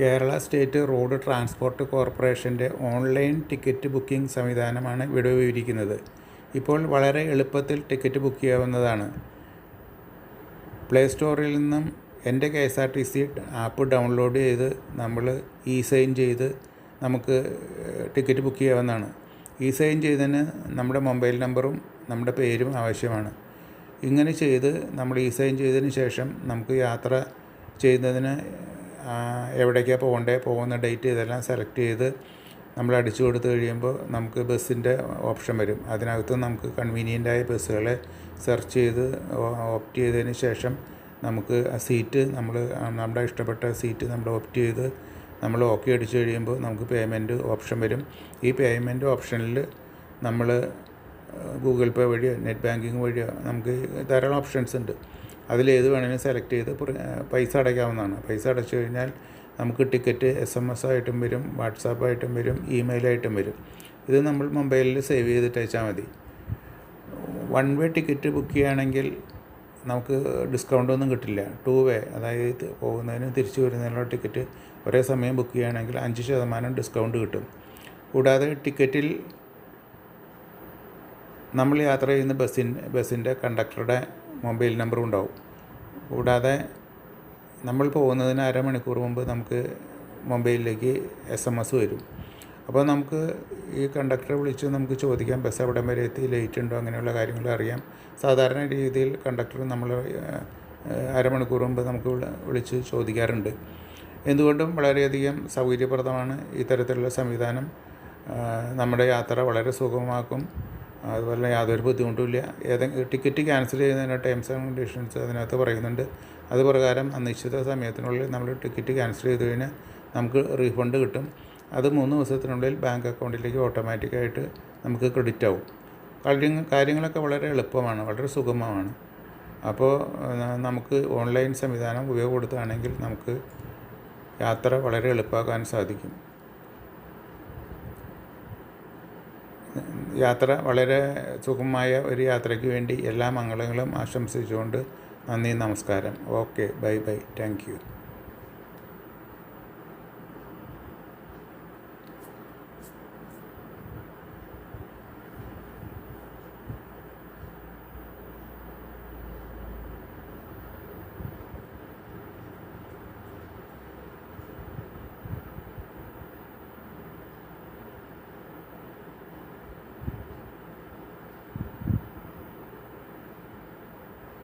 Kerala state road transport കോർപ്പറേഷൻ്റെ online ticket booking സംവിധാനമാണ് ഇവിടെ വിവരിക്കുന്നത്. ഇപ്പോൾ വളരെ എളുപ്പത്തിൽ ടിക്കറ്റ് ബുക്ക് ചെയ്യാവുന്നതാണ്. പ്ലേ സ്റ്റോറിൽ നിന്നും എൻ്റെ KSRTC ആപ്പ് ഡൗൺലോഡ് ചെയ്ത് നമ്മൾ സൈൻ ചെയ്ത് നമുക്ക് ടിക്കറ്റ് ബുക്ക് ചെയ്യാവുന്നതാണ്. സൈൻ ചെയ്തതിന് നമ്മുടെ മൊബൈൽ നമ്പറും നമ്മുടെ പേരും ആവശ്യമാണ്. ഇങ്ങനെ ചെയ്ത് നമ്മൾ സൈൻ ചെയ്തതിന് ശേഷം നമുക്ക് യാത്ര ചെയ്യുന്നതിന് എവിടേക്കാണ് പോകുന്ന ഡേറ്റ് ഇതെല്ലാം സെലക്ട് ചെയ്ത് നമ്മൾ അടിച്ചു കൊടുത്തു കഴിയുമ്പോൾ നമുക്ക് ബസ്സിൻ്റെ ഓപ്ഷൻ വരും. അതിനകത്ത് നമുക്ക് കൺവീനിയൻ്റായ ബസ്സുകളെ സെർച്ച് ചെയ്ത് ഓപ്റ്റ് ചെയ്തതിന് ശേഷം നമുക്ക് ആ സീറ്റ് നമ്മുടെ ഇഷ്ടപ്പെട്ട സീറ്റ് നമ്മൾ ഓപ്റ്റ് ചെയ്ത് നമ്മൾ ഓക്കെ അടിച്ചു കഴിയുമ്പോൾ നമുക്ക് പേയ്മെൻറ്റ് ഓപ്ഷൻ വരും. ഈ പേയ്മെൻറ്റ് ഓപ്ഷനിൽ നമ്മൾ ഗൂഗിൾ പേ വഴിയോ നെറ്റ് ബാങ്കിങ് വഴിയോ നമുക്ക് ധാരാളം ഓപ്ഷൻസ് ഉണ്ട്. അതിലേത് വേണമെങ്കിലും സെലക്ട് ചെയ്ത് പൈസ അടയ്ക്കാവുന്നതാണ്. പൈസ അടച്ചു കഴിഞ്ഞാൽ നമുക്ക് ടിക്കറ്റ് SMS ആയിട്ടും വരും, വാട്സാപ്പായിട്ടും വരും, ഇമെയിലായിട്ടും വരും. ഇത് നമ്മൾ മൊബൈലിൽ സേവ് ചെയ്തിട്ട് അയച്ചാൽ മതി. വൺ വേ ടിക്കറ്റ് ബുക്ക് ചെയ്യുകയാണെങ്കിൽ നമുക്ക് ഡിസ്കൗണ്ടൊന്നും കിട്ടില്ല. 2 വേ അതായത് പോകുന്നതിനും തിരിച്ചു വരുന്നതിനുള്ള ടിക്കറ്റ് ഒരേ സമയം ബുക്ക് ചെയ്യുകയാണെങ്കിൽ 5% ഡിസ്കൗണ്ട് കിട്ടും. കൂടാതെ ടിക്കറ്റിൽ നമ്മൾ യാത്ര ചെയ്യുന്ന ബസ്സിൻ്റെ കണ്ടക്ടറുടെ മൊബൈൽ നമ്പറും ഉണ്ടാവും. കൂടാതെ നമ്മൾ പോകുന്നതിന് അരമണിക്കൂർ മുമ്പ് നമുക്ക് മൊബൈലിലേക്ക് SMS വരും. അപ്പോൾ നമുക്ക് ഈ കണ്ടക്ടറെ വിളിച്ച് നമുക്ക് ചോദിക്കാം ബസ് എവിടം വരെ എത്തി, ലേറ്റ് ഉണ്ടോ, അങ്ങനെയുള്ള കാര്യങ്ങൾ അറിയാം. സാധാരണ രീതിയിൽ കണ്ടക്ടർ നമ്മൾ അരമണിക്കൂർ മുമ്പ് നമുക്ക് വിളിച്ച് ചോദിക്കാറുണ്ട്. എന്തുകൊണ്ടും വളരെയധികം സൗകര്യപ്രദമാണ് ഇത്തരത്തിലുള്ള സംവിധാനം. നമ്മുടെ യാത്ര വളരെ സുഗമമാക്കും. അതുപോലെ യാതൊരു ബുദ്ധിമുട്ടുമില്ല. ടിക്കറ്റ് ക്യാൻസൽ ചെയ്യുന്നതിന് ടേംസ് ആൻഡ് കണ്ടീഷൻസ് അതിനകത്ത് പറയുന്നുണ്ട്. അത് പ്രകാരം നിശ്ചിത സമയത്തിനുള്ളിൽ നമ്മൾ ടിക്കറ്റ് ക്യാൻസൽ ചെയ്ത് കഴിഞ്ഞാൽ നമുക്ക് റീഫണ്ട് കിട്ടും. അത് 3 ദിവസത്തിനുള്ളിൽ ബാങ്ക് അക്കൗണ്ടിലേക്ക് ഓട്ടോമാറ്റിക്കായിട്ട് നമുക്ക് ക്രെഡിറ്റ് ആവും. കാര്യങ്ങളൊക്കെ വളരെ എളുപ്പമാണ്, വളരെ സുഗമമാണ്. അപ്പോൾ നമുക്ക് ഓൺലൈൻ സംവിധാനം ഉപയോഗപ്പെടുത്തുകയാണെങ്കിൽ നമുക്ക് യാത്ര വളരെ എളുപ്പമാക്കാൻ സാധിക്കും. യാത്ര വളരെ സുഗമമായ ഒരു യാത്രയ്ക്ക് വേണ്ടി എല്ലാ മംഗളങ്ങളും ആശംസിച്ചുകൊണ്ട് നന്ദി, നമസ്കാരം. Okay, bye, thank U.